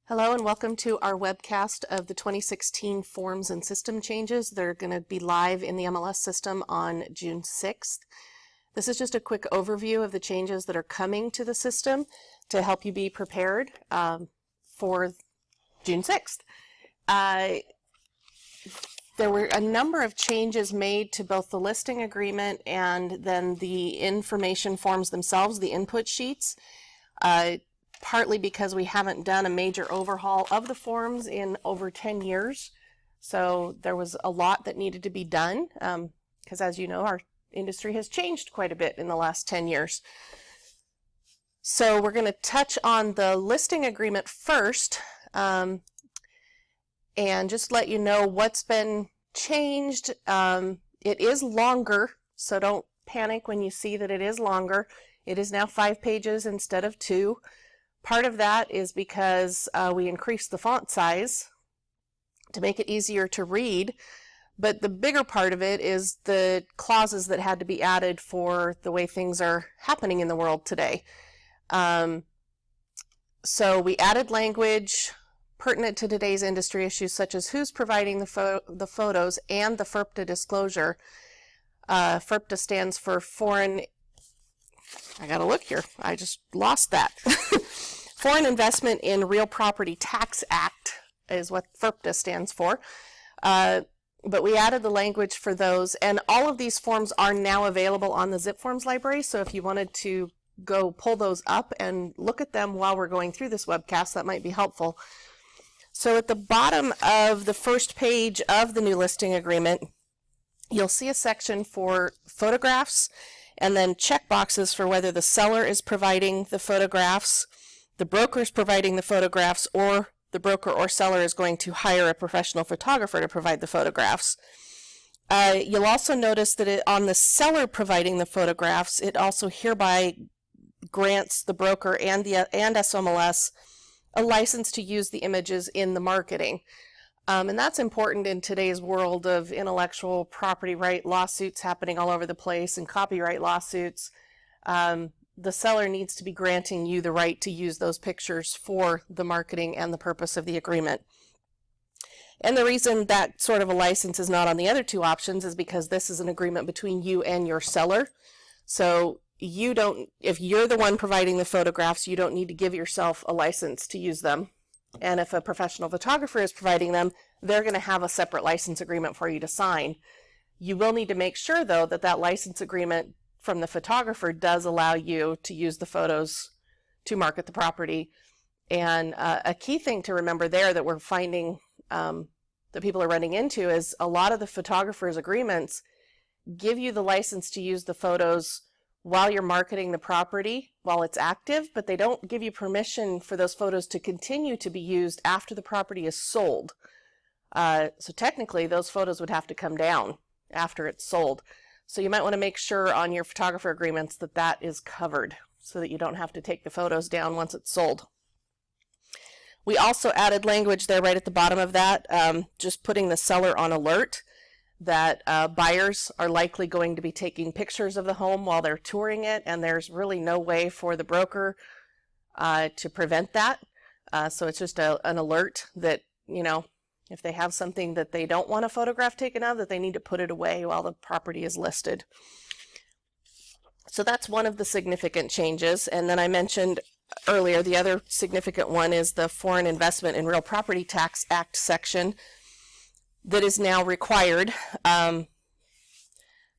Hello and welcome to our webcast of the 2016 forms and system changes. They're going to be live in the MLS system on June 6th. This is just a quick overview of the changes that are coming to the system to help you be prepared for June 6th. There were a number of changes made to both the listing agreement and then the information forms themselves, the input sheets. Partly because we haven't done a major overhaul of the forms in over 10 years. So there was a lot that needed to be done because as you know, our industry has changed quite a bit in the last 10 years. So we're going to touch on the listing agreement first and just let you know what's been changed. It is longer, so don't panic when you see that it is longer. It is now 5 pages instead of 2. Part of that is because we increased the font size to make it easier to read, but the bigger part of it is the clauses that had to be added for the way things are happening in the world today. So we added language pertinent to today's industry issues such as who's providing the photos and the FIRPTA disclosure. FIRPTA stands for Foreign, I gotta look here, I just lost that. Foreign Investment in Real Property Tax Act is what FIRPTA stands for. But we added the language for those, and all of these forms are now available on the Zip Forms library, so if you wanted to go pull those up and look at them while we're going through this webcast, that might be helpful. So at the bottom of the first page of the new listing agreement, you'll see a section for photographs and then check boxes for whether the seller is providing the photographs, the broker is providing the photographs, or the broker or seller is going to hire a professional photographer to provide the photographs. You'll also notice that on the seller providing the photographs, it also hereby grants the broker and SOMLS a license to use the images in the marketing. And that's important in today's world of intellectual property right lawsuits happening all over the place and copyright lawsuits. The seller needs to be granting you the right to use those pictures for the marketing and the purpose of the agreement. And the reason that sort of a license is not on the other two options is because this is an agreement between you and your seller. So you don't, if you're the one providing the photographs, you don't need to give yourself a license to use them. And if a professional photographer is providing them, they're going to have a separate license agreement for you to sign. You will need to make sure, though, that that license agreement from the photographer does allow you to use the photos to market the property. And a key thing to remember there that we're finding that people are running into is a lot of the photographer's agreements give you the license to use the photos while you're marketing the property, while it's active, but they don't give you permission for those photos to continue to be used after the property is sold. So technically, those photos would have to come down after it's sold. So you might want to make sure on your photographer agreements that that is covered so that you don't have to take the photos down once it's sold. We also added language there right at the bottom of that, just putting the seller on alert that buyers are likely going to be taking pictures of the home while they're touring it, and there's really no way for the broker to prevent that. So it's just an alert that, you know, if they have something that they don't want a photograph taken of, that they need to put it away while the property is listed. So that's one of the significant changes. And then I mentioned earlier, the other significant one is the Foreign Investment in Real Property Tax Act section that is now required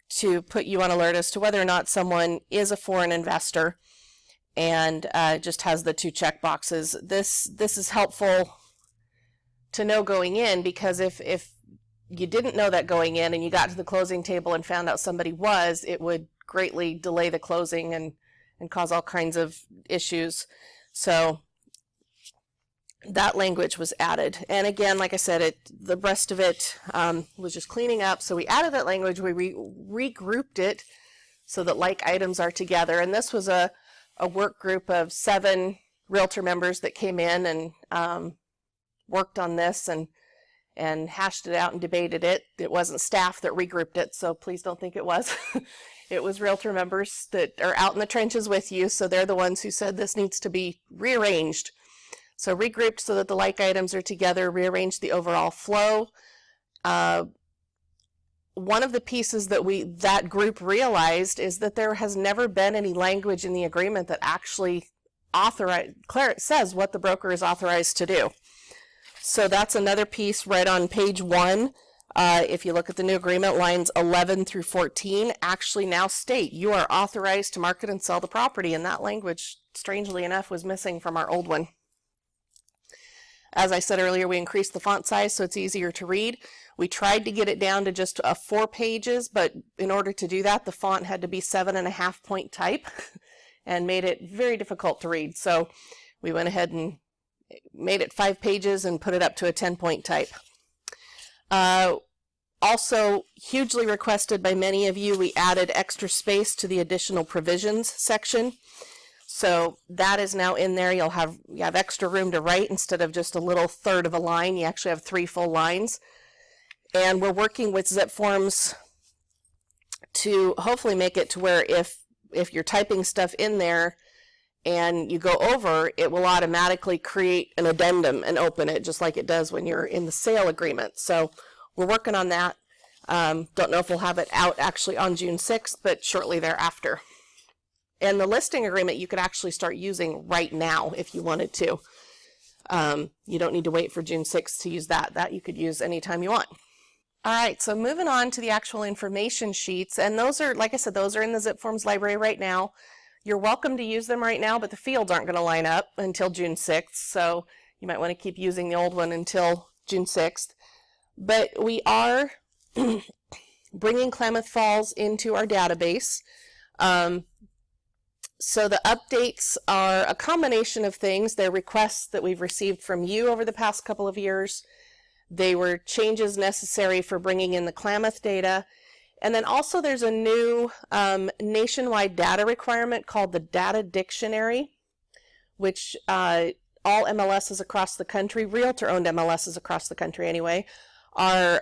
to put you on alert as to whether or not someone is a foreign investor, and just has the 2 check boxes. This is helpful to know going in, because if you didn't know that going in and you got to the closing table and found out somebody was, it would greatly delay the closing and cause all kinds of issues. So that language was added. And again, like I said, the rest of it was just cleaning up. So we added that language, we regrouped it so that like items are together. And this was a work group of 7 realtor members that came in and worked on this and hashed it out and debated it. It wasn't staff that regrouped it, so please don't think it was. It was realtor members that are out in the trenches with you, so they're the ones who said this needs to be rearranged. So regrouped so that the like items are together, rearranged the overall flow. One of the pieces that that group realized is that there has never been any language in the agreement that actually says what the broker is authorized to do. So that's another piece right on page 1. If you look at the new agreement, lines 11 through 14 actually now state you are authorized to market and sell the property, and that language, strangely enough, was missing from our old one. As I said earlier, we increased the font size so it's easier to read. We tried to get it down to just 4 pages, but in order to do that, the font had to be 7.5 point type and made it very difficult to read. So we went ahead and made it 5 pages and put it up to a 10-point type. Also, hugely requested by many of you, we added extra space to the additional provisions section. So that is now in there. You have extra room to write instead of just a little third of a line. You actually have 3 full lines. And we're working with zip forms to hopefully make it to where if you're typing stuff in there and you go over, it will automatically create an addendum and open it just like it does when you're in the sale agreement. So we're working on that. Don't know if we'll have it out actually on June 6th, but shortly thereafter. And the listing agreement you could actually start using right now if you wanted to. You don't need to wait for June 6th to use that. That you could use anytime you want. All right, so moving on to the actual information sheets, and those are, like I said, those are in the zip forms library right now. You're welcome to use them right now, but the fields aren't going to line up until June 6th, so you might want to keep using the old one until June 6th. But we are bringing Klamath Falls into our database. So the updates are a combination of things. They're requests that we've received from you over the past couple of years. They were changes necessary for bringing in the Klamath data. And then also there's a new nationwide data requirement called the Data Dictionary, which all MLSs across the country, realtor-owned MLSs across the country anyway, are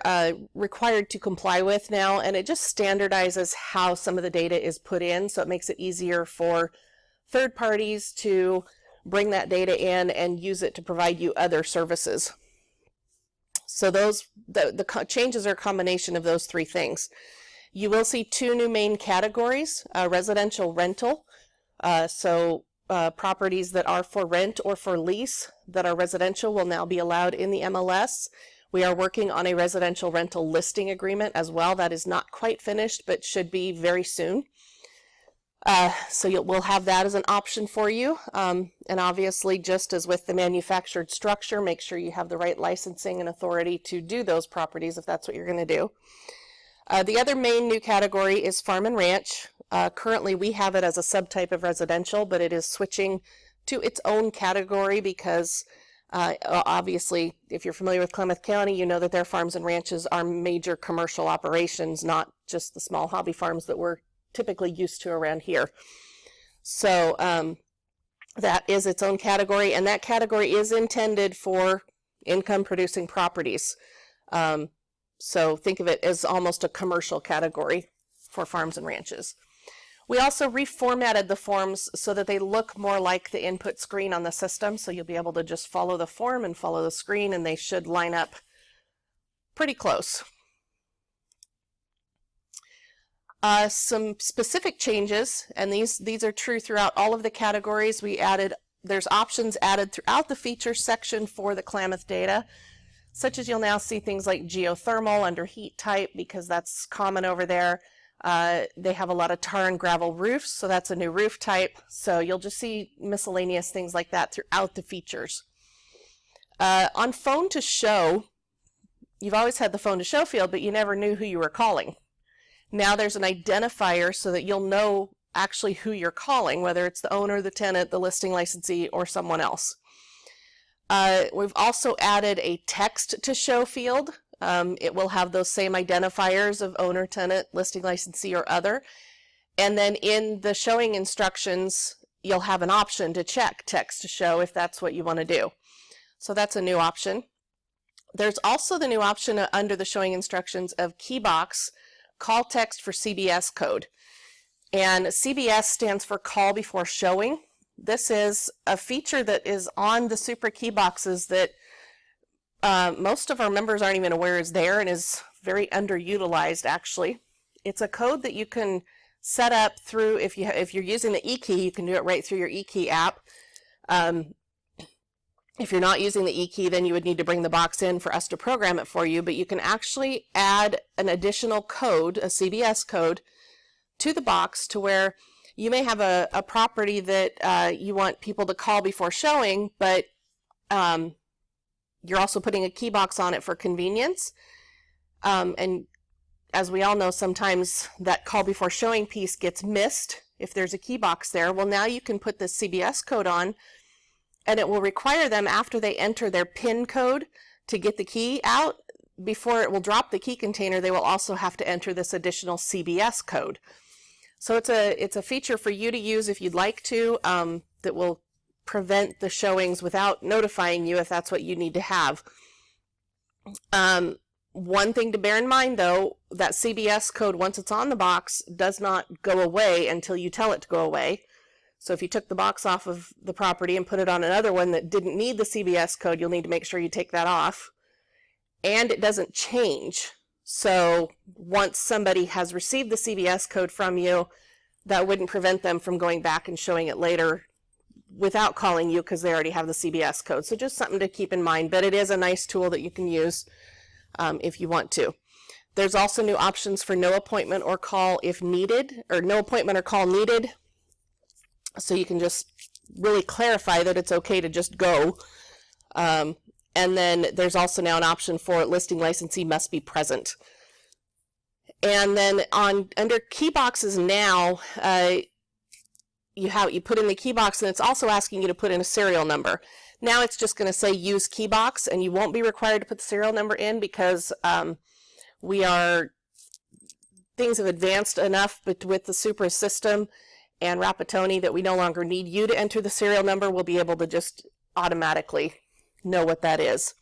required to comply with now. And it just standardizes how some of the data is put in, so it makes it easier for third parties to bring that data in and use it to provide you other services. So the changes are a combination of those 3 things. You will see 2 new main categories, residential rental, properties that are for rent or for lease that are residential will now be allowed in the MLS. We are working on a residential rental listing agreement as well. That is not quite finished, but should be very soon. So we'll have that as an option for you. And obviously, just as with the manufactured structure, make sure you have the right licensing and authority to do those properties if that's what you're going to do. The other main new category is farm and ranch. Currently, we have it as a subtype of residential, but it is switching to its own category because obviously, if you're familiar with Klamath County, you know that their farms and ranches are major commercial operations, not just the small hobby farms that we're typically used to around here. So that is its own category, and that category is intended for income producing properties. So think of it as almost a commercial category for farms and ranches. We also reformatted the forms so that they look more like the input screen on the system, so you'll be able to just follow the form and follow the screen, and they should line up pretty close. Some specific changes, and these are true throughout all of the categories. There's options added throughout the feature section for the Klamath data, such as you'll now see things like geothermal under heat type, because that's common over there. They have a lot of tar and gravel roofs, so that's a new roof type. So you'll just see miscellaneous things like that throughout the features. On phone to show, you've always had the phone to show field, but you never knew who you were calling. Now there's an identifier so that you'll know actually who you're calling, whether it's the owner, the tenant, the listing licensee, or someone else. We've also added a text to show field. It will have those same identifiers of owner, tenant, listing licensee, or other. And then in the showing instructions, you'll have an option to check text to show if that's what you want to do. So that's a new option. There's also the new option under the showing instructions of keybox call text for CBS code. And CBS stands for call before showing. This is a feature that is on the Supra key boxes that most of our members aren't even aware is there, and is very underutilized actually. It's a code that you can set up through, if you're using the eKey, you can do it right through your eKey app. If you're not using the eKey, then you would need to bring the box in for us to program it for you, but you can actually add an additional code, a CBS code, to the box to where you may have a property that you want people to call before showing, but you're also putting a key box on it for convenience. And as we all know, sometimes that call before showing piece gets missed if there's a key box there. Well, now you can put this CBS code on, and it will require them, after they enter their PIN code to get the key out, before it will drop the key container, they will also have to enter this additional CBS code. So it's a feature for you to use if you'd like to, that will prevent the showings without notifying you if that's what you need to have. One thing to bear in mind though, that CBS code, once it's on the box, does not go away until you tell it to go away. So if you took the box off of the property and put it on another one that didn't need the CBS code, you'll need to make sure you take that off. And it doesn't change. So once somebody has received the CBS code from you, that wouldn't prevent them from going back and showing it later without calling you, because they already have the CBS code. So just something to keep in mind, but it is a nice tool that you can use if you want to. There's also new options for no appointment or call if needed, or no appointment or call needed. So you can just really clarify that it's okay to just go. And then there's also now an option for listing licensee must be present. And then under key boxes now, you put in the key box, and it's also asking you to put in a serial number. Now it's just going to say use key box, and you won't be required to put the serial number in, because things have advanced enough with the Supra system and Rapatoni that we no longer need you to enter the serial number. We'll be able to just automatically know what that is.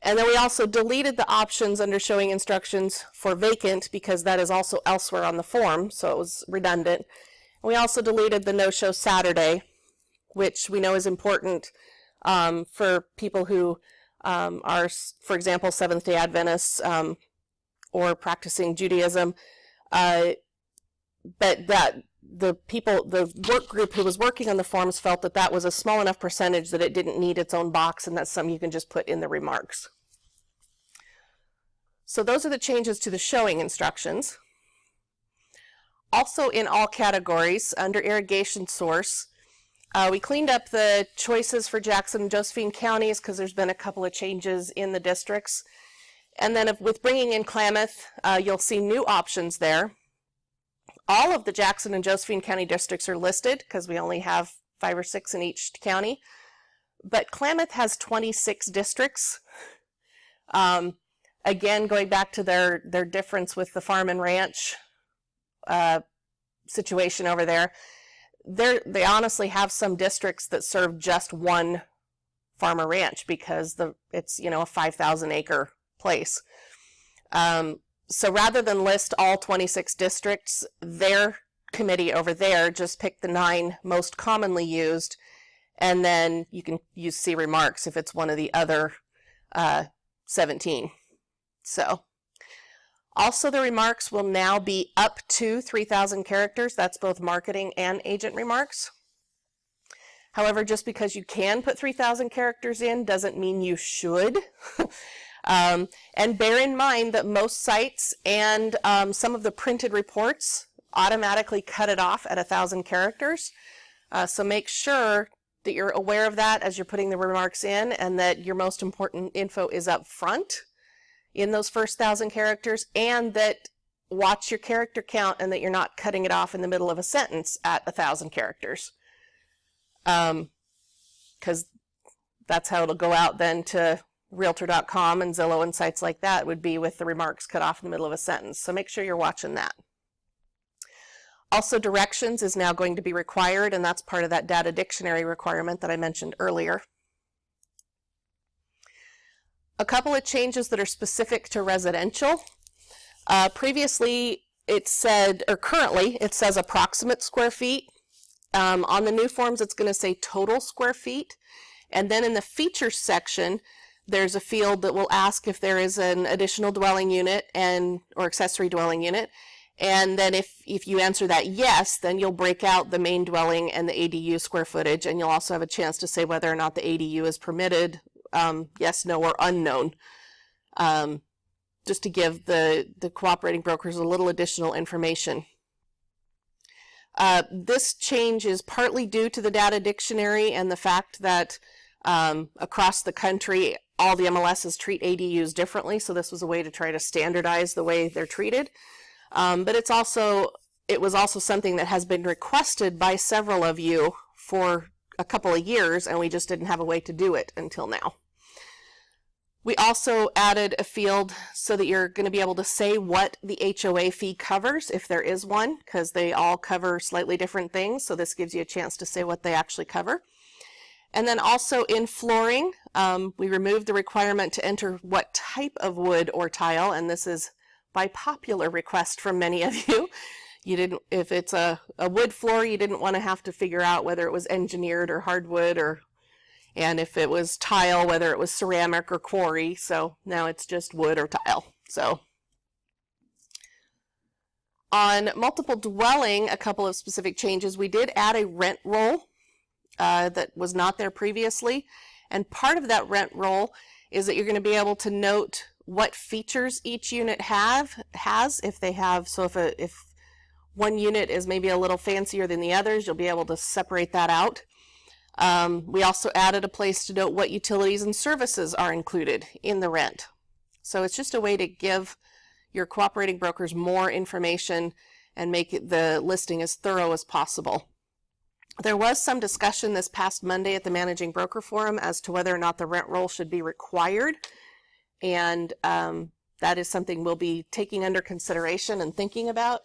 And then we also deleted the options under showing instructions for vacant, because that is also elsewhere on the form, so it was redundant. We also deleted the no-show Saturday, which we know is important for people who are, for example, Seventh-day Adventists or practicing Judaism, but that the work group who was working on the forms felt that that was a small enough percentage that it didn't need its own box, and that's something you can just put in the remarks. So those are the changes to the showing instructions. Also in all categories, under irrigation source, we cleaned up the choices for Jackson and Josephine counties, because there's been a couple of changes in the districts. And then with bringing in Klamath, you'll see new options there. All of the Jackson and Josephine County districts are listed, because we only have 5 or 6 in each county. But Klamath has 26 districts. Again, going back to their difference with the farm and ranch situation over there, they honestly have some districts that serve just one farm or ranch, because it's a 5,000 acre place. So rather than list all 26 districts, their committee over there just picked the 9 most commonly used, and then you can use C remarks if it's one of the other 17. So also the remarks will now be up to 3,000 characters. That's both marketing and agent remarks. However, just because you can put 3,000 characters in doesn't mean you should. And bear in mind that most sites and some of the printed reports automatically cut it off at 1,000 characters. So make sure that you're aware of that as you're putting the remarks in, and that your most important info is up front in those first 1,000 characters, and that watch your character count, and that you're not cutting it off in the middle of a sentence at 1,000 characters. Because that's how it'll go out then to Realtor.com and Zillow and sites like that, would be with the remarks cut off in the middle of a sentence. So make sure you're watching that. Also, directions is now going to be required, and that's part of that data dictionary requirement that I mentioned earlier. A couple of changes that are specific to residential. Previously it said, or currently it says approximate square feet, On the new forms, it's going to say total square feet. And then in the features section, there's a field that will ask if there is an additional dwelling unit or accessory dwelling unit. And then if you answer that yes, then you'll break out the main dwelling and the ADU square footage, and you'll also have a chance to say whether or not the ADU is permitted, yes, no, or unknown, just to give the cooperating brokers a little additional information. This change is partly due to the data dictionary and the fact that across the country, all the MLSs treat ADUs differently, so this was a way to try to standardize the way they're treated. But it was also something that has been requested by several of you for a couple of years, and we just didn't have a way to do it until now. We also added a field so that you're going to be able to say what the HOA fee covers, if there is one, because they all cover slightly different things, so this gives you a chance to say what they actually cover. And then also in flooring, we removed the requirement to enter what type of wood or tile, and this is by popular request from many of you. If it's a wood floor, you didn't want to have to figure out whether it was engineered or hardwood, and if it was tile, whether it was ceramic or quarry. So now it's just wood or tile. So on multiple dwelling, a couple of specific changes. We did add a rent roll that was not there previously, and part of that rent roll is that you're going to be able to note what features each unit has if they have. So if one unit is maybe a little fancier than the others, you'll be able to separate that out. We also added a place to note what utilities and services are included in the rent. So it's just a way to give your cooperating brokers more information and make the listing as thorough as possible. There was some discussion this past Monday at the Managing Broker Forum as to whether or not the rent roll should be required, and that is something we'll be taking under consideration and thinking about.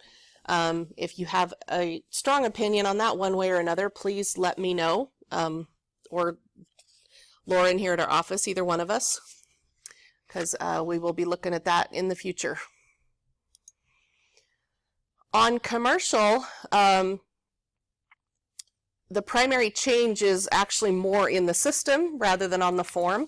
If you have a strong opinion on that one way or another, please let me know, or Lauren here at our office, either one of us, because we will be looking at that in the future. On commercial, the primary change is actually more in the system rather than on the form.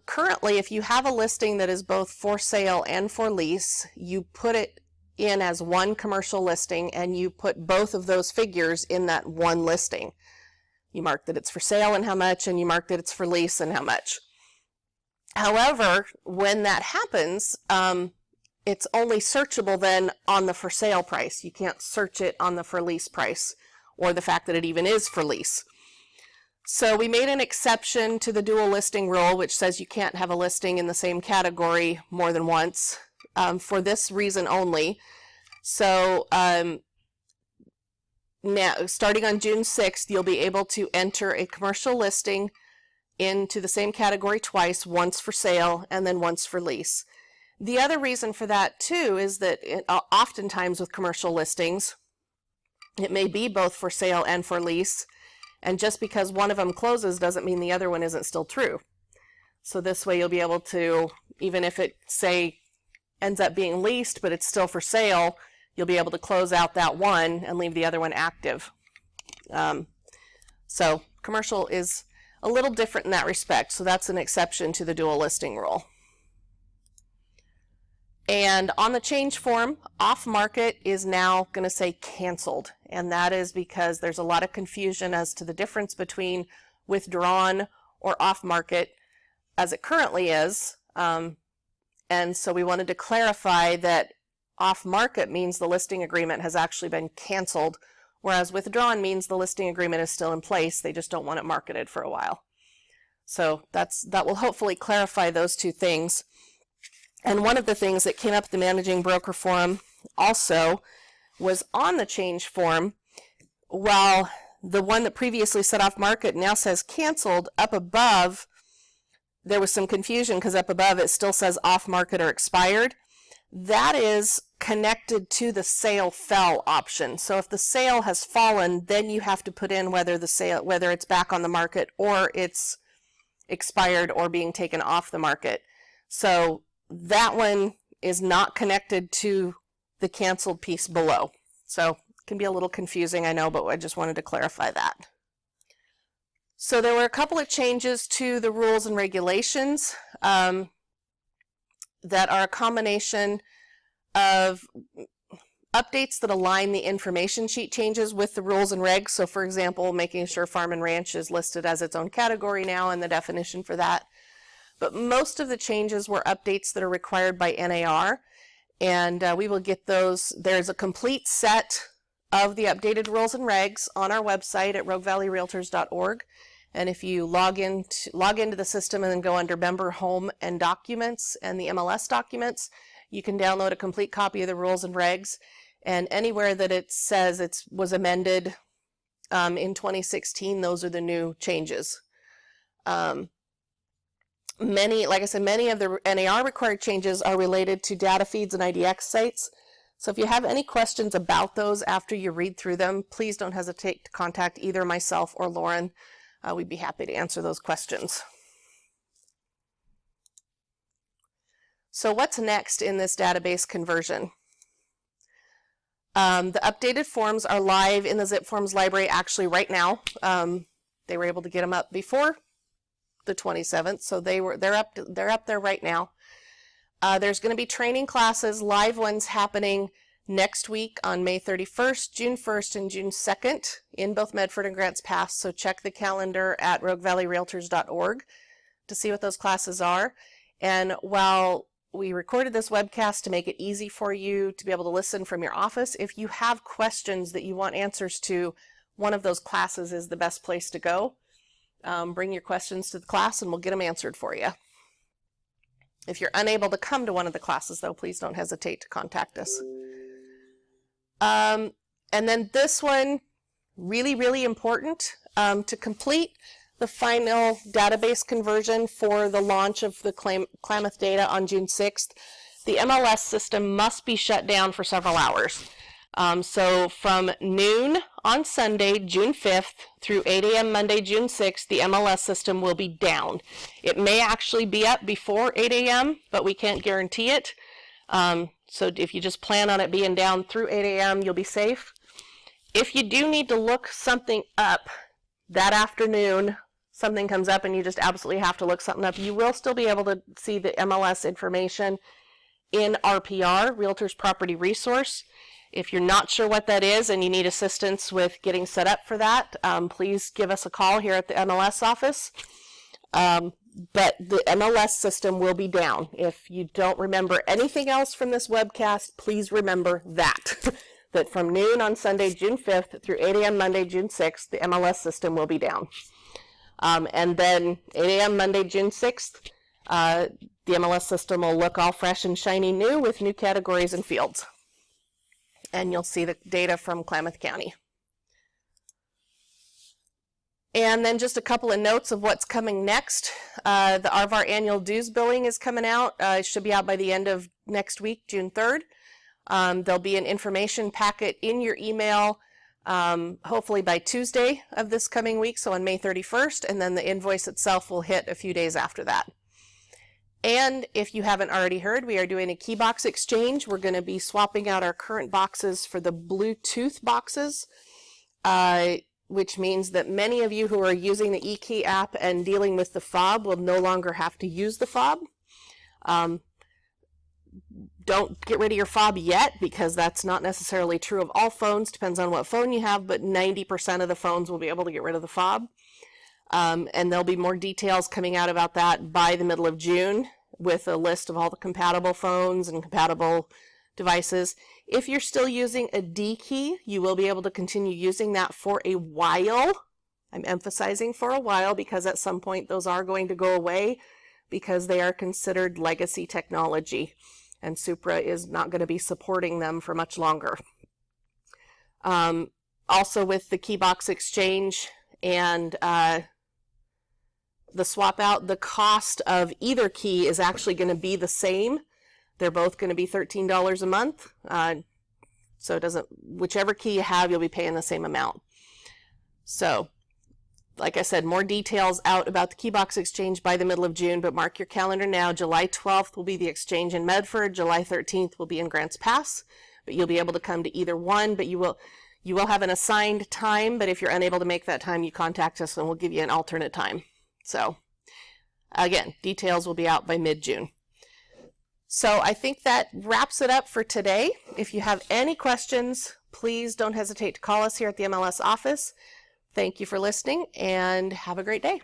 Currently, if you have a listing that is both for sale and for lease, you put it in as one commercial listing and you put both of those figures in that one listing. You mark that it's for sale and how much, and you mark that it's for lease and how much. However, when that happens, it's only searchable then on the for sale price. You can't search it on the for lease price, or the fact that it even is for lease. So we made an exception to the dual listing rule, which says you can't have a listing in the same category more than once, for this reason only. So now, starting on June 6th, you'll be able to enter a commercial listing into the same category twice, once for sale and then once for lease. The other reason for that too is that oftentimes with commercial listings, it may be both for sale and for lease, and just because one of them closes doesn't mean the other one isn't still true. So this way you'll be able to, even if it, say, ends up being leased but it's still for sale, you'll be able to close out that one and leave the other one active. So commercial is a little different in that respect, so that's an exception to the dual listing rule. And on the change form, off market is now going to say canceled, and that is because there's a lot of confusion as to the difference between withdrawn or off market as it currently is, and so we wanted to clarify that off market means the listing agreement has actually been canceled, whereas withdrawn means the listing agreement is still in place, they just don't want it marketed for a while. So that will hopefully clarify those two things. And one of the things that came up at the Managing Broker Forum also was on the change form, while the one that previously said off market now says canceled, up above there was some confusion because up above it still says off market or expired. That is connected to the sale fell option. So if the sale has fallen, then you have to put in whether it's back on the market or it's expired or being taken off the market. So that one is not connected to the canceled piece below. So Can be a little confusing, I know, but I just wanted to clarify that. So there were a couple of changes to the rules and regulations that are a combination of updates that align the information sheet changes with the rules and regs. So for example, making sure farm and ranch is listed as its own category now and the definition for that. But most of the changes were updates that are required by NAR, and we will get those. There's a complete set of the updated rules and regs on our website at roguevalleyrealtors.org. And if you log into the system and then go under Member Home and Documents and the MLS documents, you can download a complete copy of the rules and regs. And anywhere that it says it was amended in 2016, those are the new changes. Like I said, many of the NAR required changes are related to data feeds and IDX sites. So if you have any questions about those after you read through them, please don't hesitate to contact either myself or Lauren. We'd be happy to answer those questions. So what's next in this database conversion? The updated forms are live in the Zip Forms library actually right now. They were able to get them up before the 27th, so they're up there right now. There's going to be training classes, live ones happening next week on May 31st, June 1st, and June 2nd in both Medford and Grants Pass. So check the calendar at roguevalleyrealtors.org to see what those classes are. And while we recorded this webcast to make it easy for you to be able to listen from your office, if you have questions that you want answers to, one of those classes is the best place to go. Bring your questions to the class and we'll get them answered for you. If you're unable to come to one of the classes, though, please don't hesitate to contact us. And then this one, really, really important, to complete the final database conversion for the launch of the Klamath data on June 6th, the MLS system must be shut down for several hours. So from noon on Sunday, June 5th, through 8 a.m. Monday, June 6th, the MLS system will be down. It may actually be up before 8 a.m., but we can't guarantee it. So if you just plan on it being down through 8 a.m., you'll be safe. If you do need to look something up that afternoon, something comes up and you just absolutely have to look something up, you will still be able to see the MLS information in RPR, Realtors Property Resource. If you're not sure what that is and you need assistance with getting set up for that, please give us a call here at the MLS office. But the MLS system will be down. If you don't remember anything else from this webcast, please remember that. That from noon on Sunday, June 5th, through 8 a.m. Monday, June 6th, the MLS system will be down. And then 8 a.m. Monday, June 6th, the MLS system will look all fresh and shiny new with new categories and fields. And you'll see the data from Klamath County. And then just a couple of notes of what's coming next. Our annual dues billing is coming out. It should be out by the end of next week, June 3rd. There'll be an information packet in your email, hopefully by Tuesday of this coming week, so on May 31st, and then the invoice itself will hit a few days after that. And if you haven't already heard, we are doing a key box exchange. We're going to be swapping out our current boxes for the Bluetooth boxes, which means that many of you who are using the eKey app and dealing with the fob will no longer have to use the fob. Don't get rid of your fob yet, because that's not necessarily true of all phones. Depends on what phone you have, but 90% of the phones will be able to get rid of the fob. And there'll be more details coming out about that by the middle of June with a list of all the compatible phones and compatible devices. If you're still using a D key, you will be able to continue using that for a while. I'm emphasizing for a while because at some point those are going to go away because they are considered legacy technology, and Supra is not going to be supporting them for much longer. Also with the key box exchange and the swap out, the cost of either key is actually going to be the same. They're both going to be $13 a month. So it doesn't, whichever key you have, you'll be paying the same amount. So, like I said, more details out about the key box exchange by the middle of June, but mark your calendar now. July 12th will be the exchange in Medford. July 13th will be in Grants Pass, but you'll be able to come to either one, but you You will have an assigned time, but if you're unable to make that time, you contact us and we'll give you an alternate time. So again, details will be out by mid-June. So I think that wraps it up for today. If you have any questions, please don't hesitate to call us here at the MLS office. Thank you for listening and have a great day.